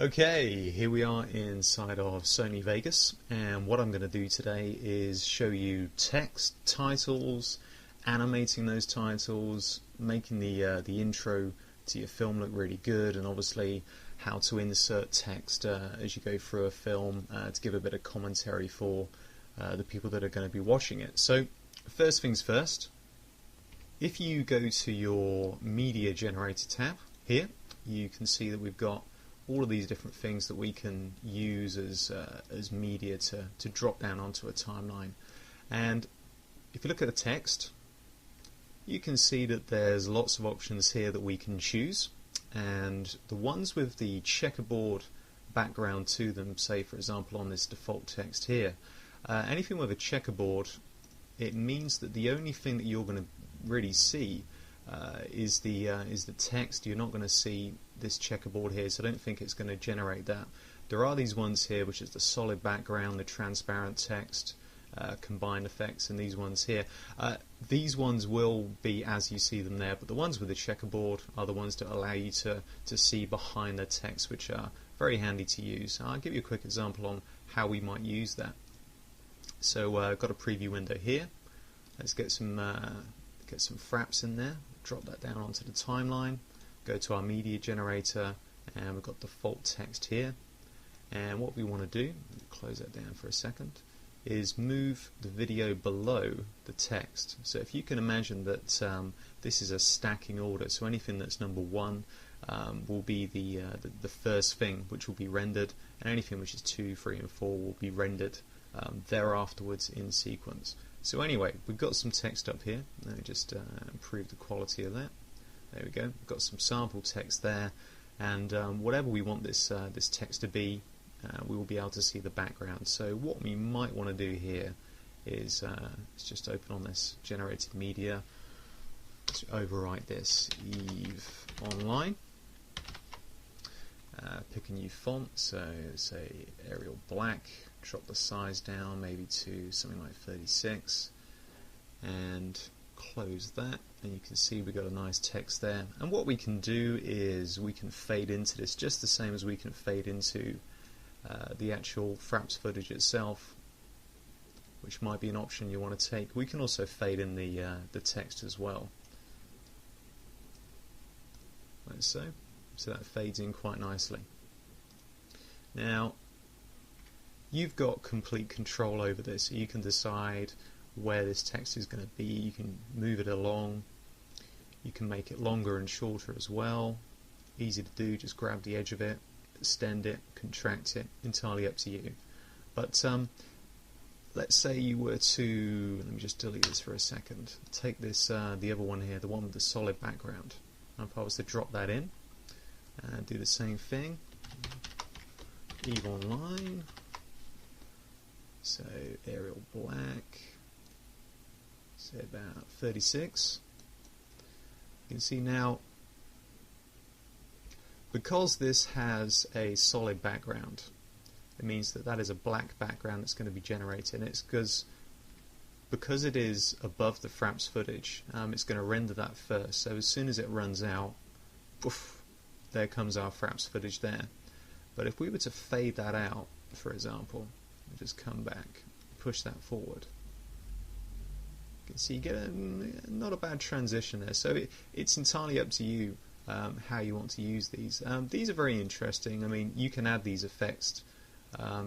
Okay, here we are inside of Sony Vegas, and what I'm going to do today is show you text, titles, animating those titles, making the intro to your film look really good, and obviously how to insert text as you go through a film to give a bit of commentary for the people that are going to be watching it. So, first things first, if you go to your Media Generator tab here, you can see that we've got all of these different things that we can use as media to drop down onto a timeline. And if you look at the text, you can see that there's lots of options here that we can choose, and the ones with the checkerboard background to them, say for example on this default text here, anything with a checkerboard, it means that the only thing that you're going to really see is the text. You're not going to see this checkerboard here, so I don't think it's going to generate that. There are these ones here, which is the solid background, the transparent text, combined effects, and these ones here. These ones will be as you see them there, but the ones with the checkerboard are the ones that allow you to see behind the text, which are very handy to use. I'll give you a quick example on how we might use that. So I've got a preview window here. Let's get some fraps in there, drop that down onto the timeline, go to our media generator, and we've got default text here. And what we want to do, close that down for a second, is move the video below the text. So if you can imagine that this is a stacking order, so anything that's number one will be the first thing which will be rendered, and anything which is 2, 3 and 4 will be rendered thereafterwards in sequence. So anyway, we've got some text up here. Let me just improve the quality of that. There we go. We've got some sample text there, and whatever we want this text to be, we will be able to see the background. So what we might want to do here is let's just open on this generated media. Let's overwrite this Eve Online. Pick a new font, so say Arial Black. Drop the size down maybe to something like 36, and close that, and you can see we've got a nice text there. And what we can do is we can fade into this just the same as we can fade into the actual fraps footage itself, which might be an option you want to take. We can also fade in the text as well, like so. So that fades in quite nicely. Now you've got complete control over this, so you can decide where this text is going to be. You can move it along, you can make it longer and shorter as well. Easy to do, just grab the edge of it, extend it, contract it, entirely up to you. But let's say you were to, let me just delete this for a second, take this, the other one here, the one with the solid background. If I was to drop that in, do the same thing, Eve Online, so Arial Black, say about 36. You can see now, because this has a solid background, it means that that is a black background that's going to be generated. And it's because it is above the fraps footage, it's going to render that first. So as soon as it runs out, poof, there comes our fraps footage there. But if we were to fade that out, for example, just come back, push that forward, you can see you get not a bad transition there. So it's entirely up to you how you want to use these. These are very interesting. I mean, you can add these effects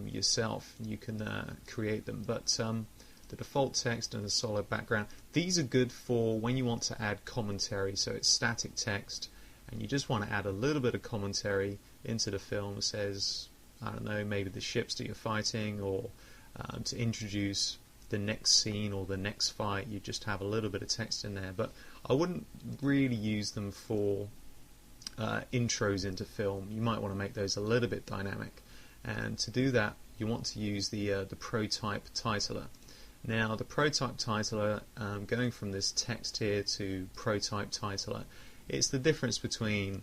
yourself, you can create them, but the default text and the solid background, these are good for when you want to add commentary. So it's static text and you just want to add a little bit of commentary into the film. It says, I don't know, maybe the ships that you're fighting, or to introduce the next scene or the next fight, you just have a little bit of text in there. But I wouldn't really use them for intros into film. You might want to make those a little bit dynamic, and to do that you want to use the ProType titler. Now the ProType titler, going from this text here to ProType titler, it's the difference between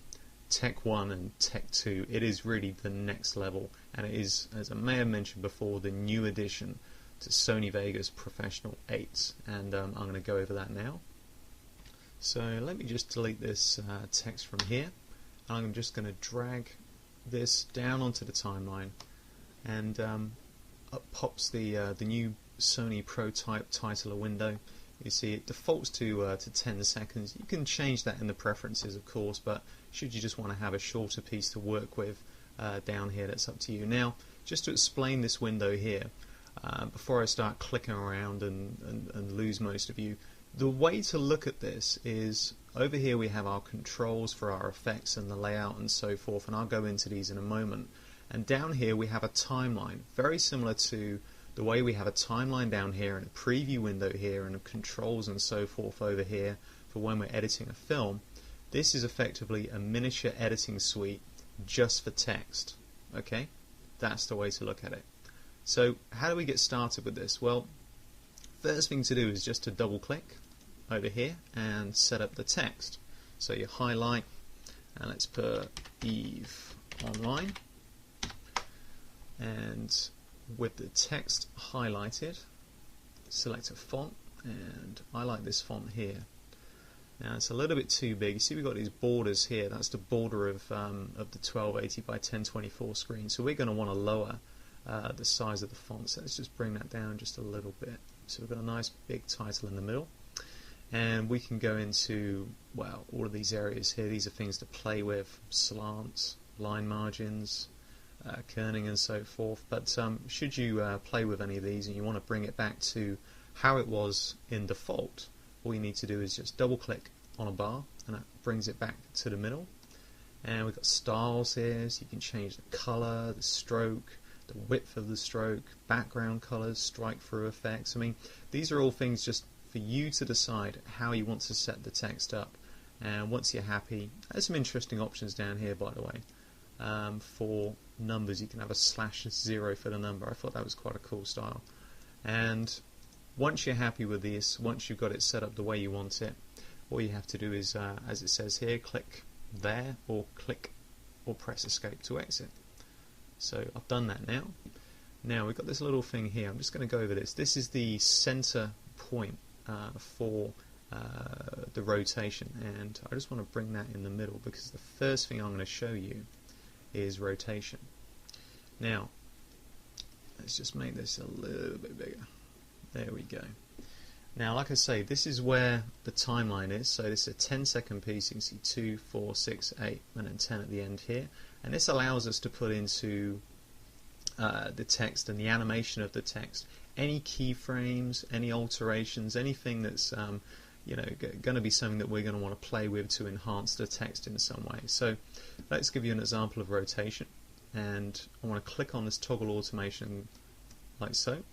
Tech 1 and Tech 2. It is really the next level, and it is, as I may have mentioned before, the new addition to Sony Vegas Professional 8, and I'm going to go over that now. So let me just delete this text from here. I'm just going to drag this down onto the timeline, and up pops the new Sony Protype titler window. You see it defaults to 10 seconds. You can change that in the preferences, of course, but should you just want to have a shorter piece to work with down here, that's up to you. Now, just to explain this window here, before I start clicking around and lose most of you, the way to look at this is over here we have our controls for our effects and the layout and so forth, and I'll go into these in a moment. And down here we have a timeline, very similar to the way we have a timeline down here and a preview window here and controls and so forth over here for when we're editing a film. This is effectively a miniature editing suite just for text. Okay, that's the way to look at it. So how do we get started with this? Well, first thing to do is just to double click over here and set up the text. So you highlight, and let's put Eve Online, and with the text highlighted, select a font, and I like this font here. Now it's a little bit too big. You see we've got these borders here. That's the border of the 1280 by 1024 screen. So we're going to want to lower the size of the font. So let's just bring that down just a little bit. So we've got a nice big title in the middle, and we can go into, well, all of these areas here. These are things to play with: slants, line margins, kerning and so forth. But should you play with any of these and you want to bring it back to how it was in default, all you need to do is just double click on a bar and that brings it back to the middle. And we've got styles here, so you can change the color, the stroke, the width of the stroke, background colors, strike through effects. I mean, these are all things just for you to decide how you want to set the text up. And once you're happy, there's some interesting options down here, by the way. For numbers, you can have a /0 for the number. I thought that was quite a cool style. And once you're happy with this, once you've got it set up the way you want it, all you have to do is, as it says here, click there, or click or press escape to exit. So I've done that now. Now we've got this little thing here. I'm just going to go over this. This is the center point for the rotation, and I just want to bring that in the middle because the first thing I'm going to show you is rotation. Now let's just make this a little bit bigger. There we go. Now, like I say, this is where the timeline is. So this is a 10-second piece. You can see 2, 4, 6, 8, and then 10 at the end here. And this allows us to put into the text and the animation of the text any keyframes, any alterations, anything that's going to be something that we're going to want to play with to enhance the text in some way. So let's give you an example of rotation, and I want to click on this toggle automation like so,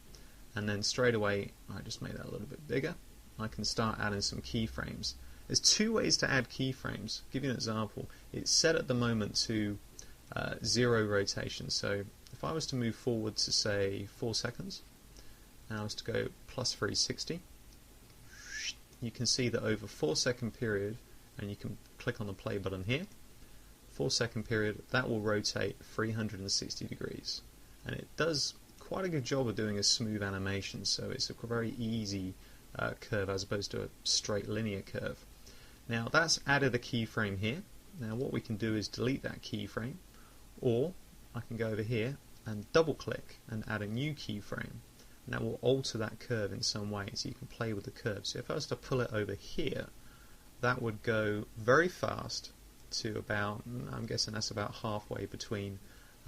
and then straight away I just made that a little bit bigger. I can start adding some keyframes. There's two ways to add keyframes. I'll give you an example. It's set at the moment to 0 rotation, so if I was to move forward to say 4 seconds and I was to go plus 360, you can see that over 4-second period, and you can click on the play button here, 4-second period, that will rotate 360 degrees, and it does quite a good job of doing a smooth animation. So it's a very easy curve as opposed to a straight linear curve. Now that's added a keyframe here. Now what we can do is delete that keyframe, or I can go over here and double click and add a new keyframe. And that will alter that curve in some way, so you can play with the curve. So if I was to pull it over here, that would go very fast to about, I'm guessing that's about halfway between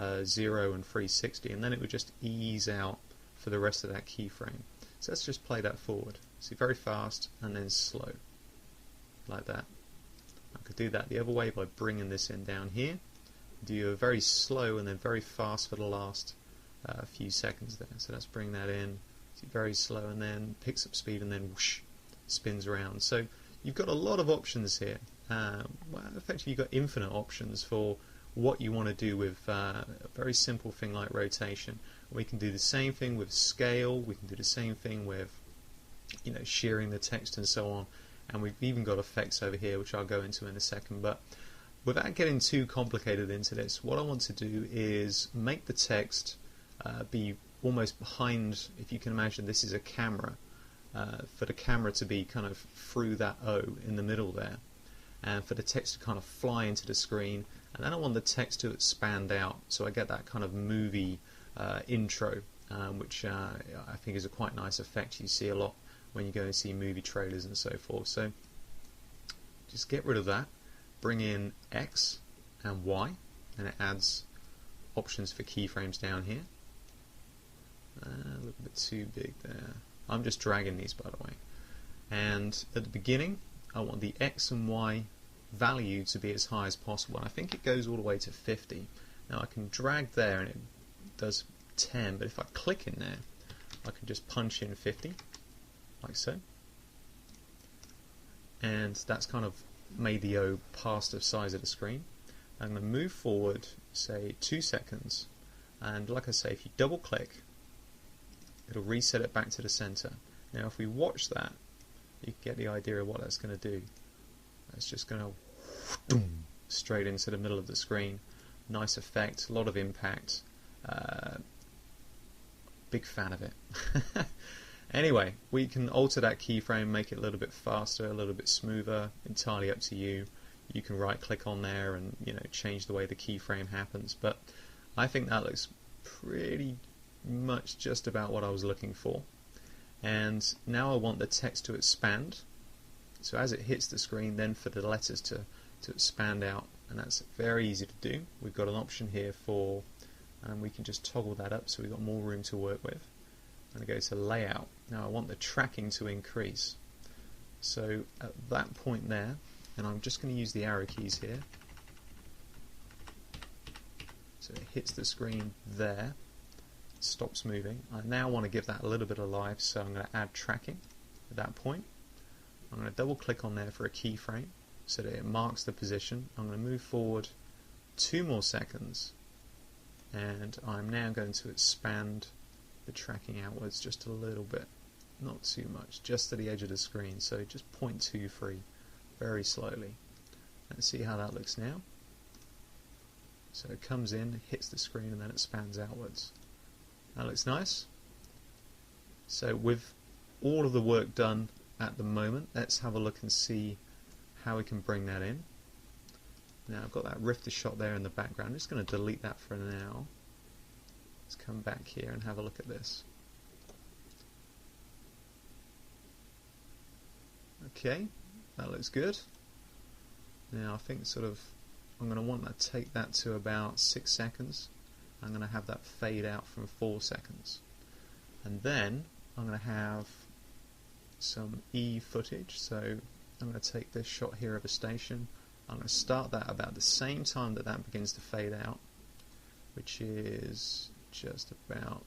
0 and 360, and then it would just ease out for the rest of that keyframe. So let's just play that forward. See, very fast and then slow, like that. I could do that the other way by bringing this in down here, do a very slow and then very fast for the last few seconds there. So let's bring that in, see, very slow, and then picks up speed and then whoosh, spins around. So you've got a lot of options here. Well, effectively you've got infinite options for what you want to do with a very simple thing like rotation. We can do the same thing with scale, we can do the same thing with shearing the text and so on, and we've even got effects over here which I'll go into in a second. But without getting too complicated into this, what I want to do is make the text be almost behind, if you can imagine this is a camera, for the camera to be kind of through that O in the middle there. and for the text to kind of fly into the screen, and then I want the text to expand out, so I get that kind of movie intro, which I think is a quite nice effect you see a lot when you go and see movie trailers and so forth. So just get rid of that, bring in X and Y, and it adds options for keyframes down here. A little bit too big there. I'm just dragging these, by the way. And at the beginning, I want the X and Y value to be as high as possible. I think it goes all the way to 50. Now I can drag there and it does 10, but if I click in there, I can just punch in 50, like so. And that's kind of made the O past the size of the screen. I'm going to move forward, say 2 seconds, and like I say, if you double click, it'll reset it back to the center. Now if we watch that, you can get the idea of what that's going to do. It's just going to straight into the middle of the screen. Nice effect, a lot of impact. Big fan of it. Anyway, we can alter that keyframe, make it a little bit faster, a little bit smoother, entirely up to you. You can right click on there and change the way the keyframe happens, but I think that looks pretty much just about what I was looking for. And now I want the text to expand, so as it hits the screen, then for the letters to expand out, and that's very easy to do. We've got an option here for, and we can just toggle that up so we've got more room to work with. I'm going to go to layout. Now I want the tracking to increase, so at that point there, and I'm just going to use the arrow keys here, so it hits the screen there, stops moving. I now want to give that a little bit of life, so I'm going to add tracking at that point. I'm going to double click on there for a keyframe so that it marks the position. I'm going to move forward 2 more seconds, and I'm now going to expand the tracking outwards just a little bit, not too much, just to the edge of the screen, so just 0.23, very slowly. Let's see how that looks now. So it comes in, hits the screen, and then it expands outwards. That looks nice. So with all of the work done at the moment, let's have a look and see how we can bring that in. Now I've got that rifter shot there in the background. I'm just going to delete that for now. Let's come back here and have a look at this. Okay, that looks good. Now I think I'm going to want to take that to about 6 seconds. I'm going to have that fade out from 4 seconds. And then I'm going to have some E footage. So I'm going to take this shot here of a station. I'm going to start that about the same time that that begins to fade out, which is just about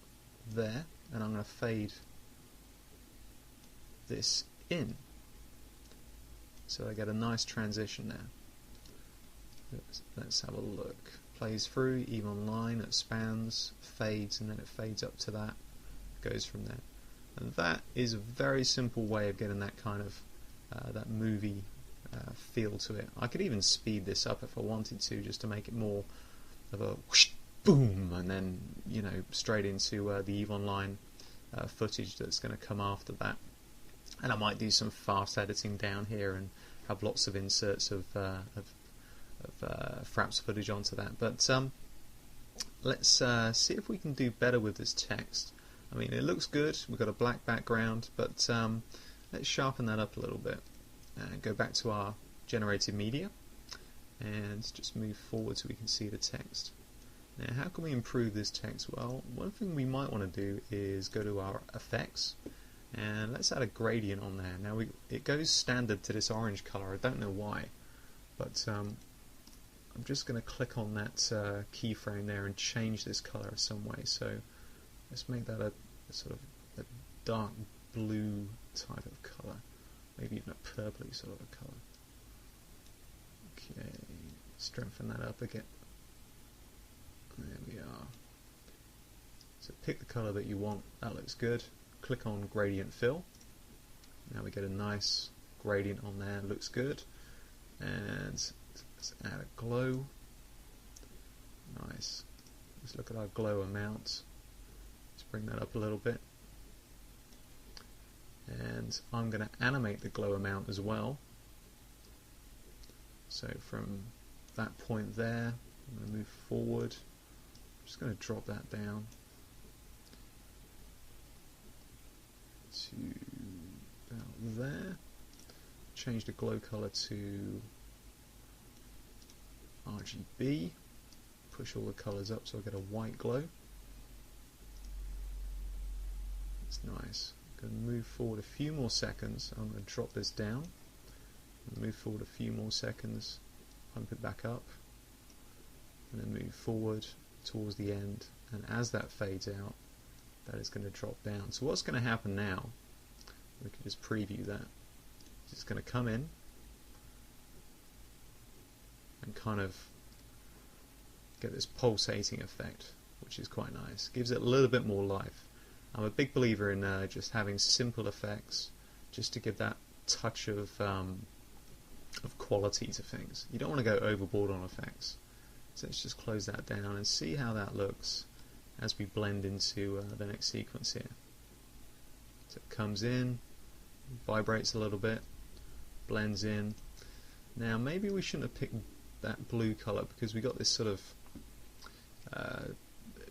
there. And I'm going to fade this in, so I get a nice transition there. Let's have a look. Plays through, even line, expands, fades, and then it fades up to that, goes from there. And that is a very simple way of getting that kind of that movie feel to it. I could even speed this up if I wanted to, just to make it more of a whoosh, boom, and then straight into the even line footage that's going to come after that. And I might do some fast editing down here and have lots of inserts of fraps footage onto that. But let's see if we can do better with this text. I mean, it looks good. We've got a black background, but let's sharpen that up a little bit and go back to our generated media and just move forward so we can see the text. Now, how can we improve this text? Well, one thing we might want to do is go to our effects and let's add a gradient on there. Now it goes standard to this orange color. I don't know why, but I'm just going to click on that keyframe there and change this color some way. So let's make that a sort of a dark blue type of color, maybe even a purpley sort of a color. Okay, strengthen that up again. There we are. So pick the color that you want. That looks good. Click on gradient fill. Now we get a nice gradient on there. Looks good. And let's add a glow. Nice. Let's look at our glow amount. Let's bring that up a little bit. And I'm going to animate the glow amount as well. So from that point there, I'm going to move forward. I'm just going to drop that down to about there. Change the glow color to RGB. Push all the colors up so I get a white glow. It's nice. I'm going to move forward a few more seconds. I'm going to drop this down. Move forward a few more seconds. Pump it back up. And then move forward towards the end. And as that fades out, that is going to drop down. So what's going to happen now? We can just preview that. It's going to come in and kind of get this pulsating effect, which is quite nice. Gives it a little bit more life. I'm a big believer in just having simple effects, just to give that touch of quality to things. You don't want to go overboard on effects. So let's just close that down and see how that looks as we blend into the next sequence here. So it comes in, vibrates a little bit, blends in. Now maybe we shouldn't have picked that blue color because we got this sort of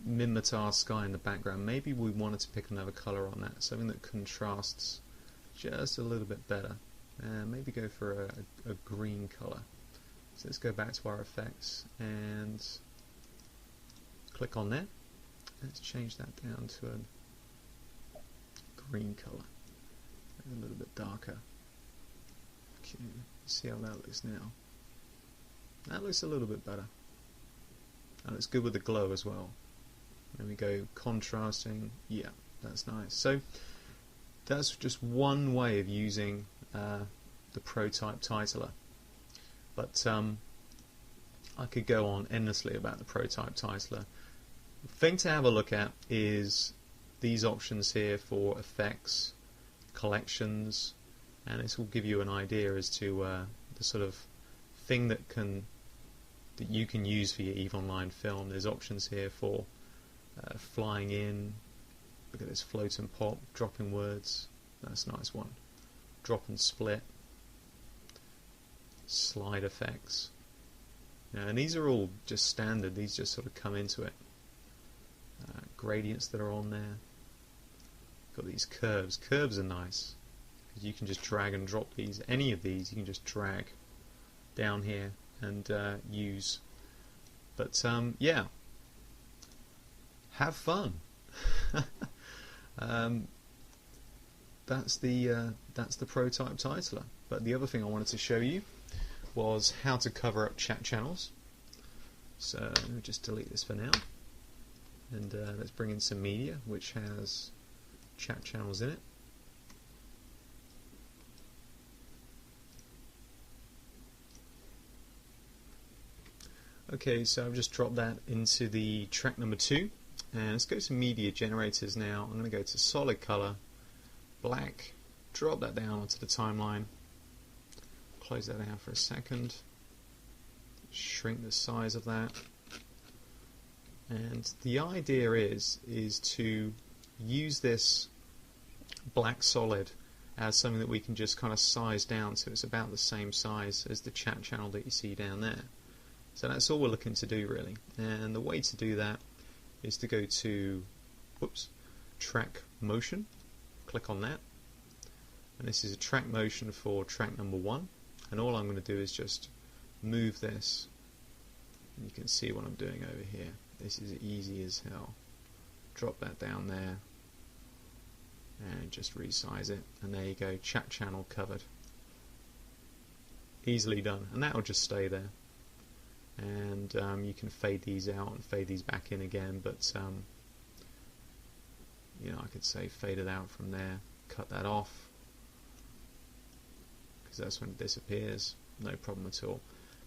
Minmatar sky in the background. Maybe we wanted to pick another color on that, something that contrasts just a little bit better. Maybe go for a green color. So let's go back to our effects and click on there. Let's change that down to a green color, a little bit darker. Okay, see how that looks now. That looks a little bit better. And it's good with the glow as well. Then we go contrasting. Yeah, that's nice. So that's just one way of using the ProType titler. But I could go on endlessly about the ProType titler. The thing to have a look at is these options here for effects, collections, and this will give you an idea as to the sort of thing that you can use for your EVE Online film. There's options here for flying in. Look at this, float and pop, dropping words. That's a nice one. Drop and split. Slide effects. And these are all just standard. These just sort of come into it. Gradients that are on there. Got these curves. Curves are nice because you can just drag and drop these. Any of these you can just drag down here and use. But yeah, have fun. That's the ProType titler. But the other thing I wanted to show you was how to cover up chat channels. So let me just delete this for now, and let's bring in some media which has chat channels in it. Okay, so I've just dropped that into the track number 2, and let's go to media generators now. I'm going to go to solid color, black, drop that down onto the timeline, close that out for a second, shrink the size of that, and the idea is to use this black solid as something that we can just kind of size down so it's about the same size as the chat channel that you see down there. So that's all we're looking to do really, and the way to do that is to go to track motion, click on that, and this is a track motion for track number 1, and all I'm going to do is just move this, and you can see what I'm doing over here. This is easy as hell. Drop that down there and just resize it, and there you go, chat channel covered. Easily done, and that will just stay there. And you can fade these out and fade these back in again, but you know, I could say fade it out from there, cut that off, because that's when it disappears, no problem at all.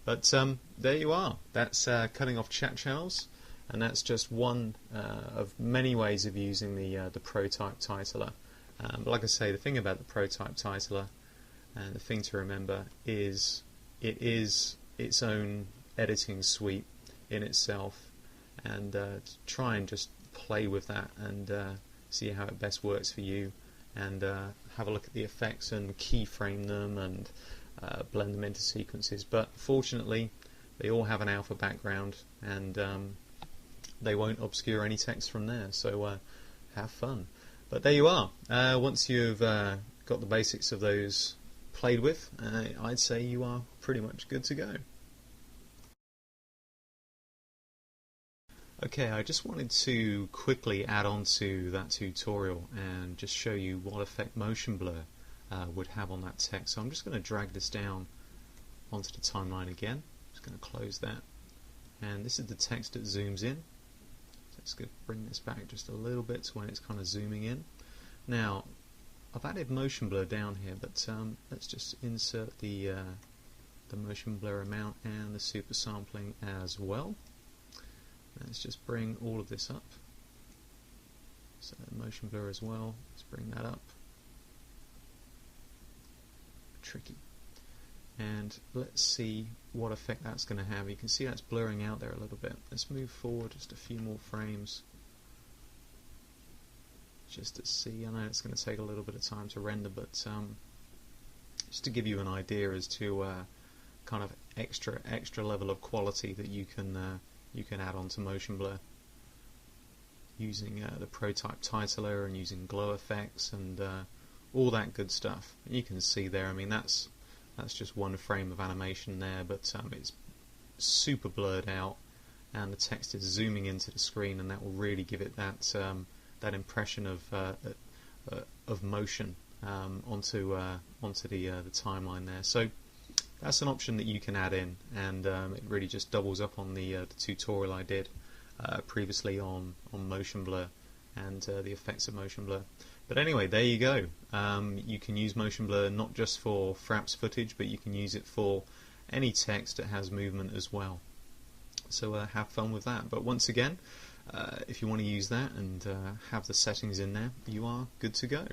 But there you are, that's cutting off chat channels, and that's just one of many ways of using the ProType titler. But like I say, the thing about the ProType titler, and the thing to remember, is it is its own editing suite in itself, and try and just play with that and see how it best works for you, and have a look at the effects and keyframe them, and blend them into sequences, but fortunately they all have an alpha background, and they won't obscure any text from there, so have fun. But there you are. Once you've got the basics of those played with, I'd say you are pretty much good to go. Okay, I just wanted to quickly add on to that tutorial and just show you what effect motion blur would have on that text. So I'm just going to drag this down onto the timeline again. Just going to close that, and this is the text that zooms in. So let's go bring this back just a little bit to when it's kind of zooming in. Now I've added motion blur down here, but let's just insert the motion blur amount and the super sampling as well. Let's just bring all of this up. So motion blur as well, let's bring that up. Tricky. And let's see what effect that's going to have. You can see that's blurring out there a little bit. Let's move forward just a few more frames just to see. I know it's going to take a little bit of time to render, but just to give you an idea as to kind of extra level of quality that you can add on to motion blur using the prototype titler and using glow effects and all that good stuff. And you can see there, I mean that's just one frame of animation there, but it's super blurred out, and the text is zooming into the screen, and that will really give it that that impression of motion onto the timeline there. So that's an option that you can add in, and it really just doubles up on the tutorial I did previously on motion blur and the effects of motion blur. But anyway, there you go. You can use motion blur not just for fraps footage, but you can use it for any text that has movement as well. So have fun with that. But once again, if you want to use that and have the settings in there, you are good to go.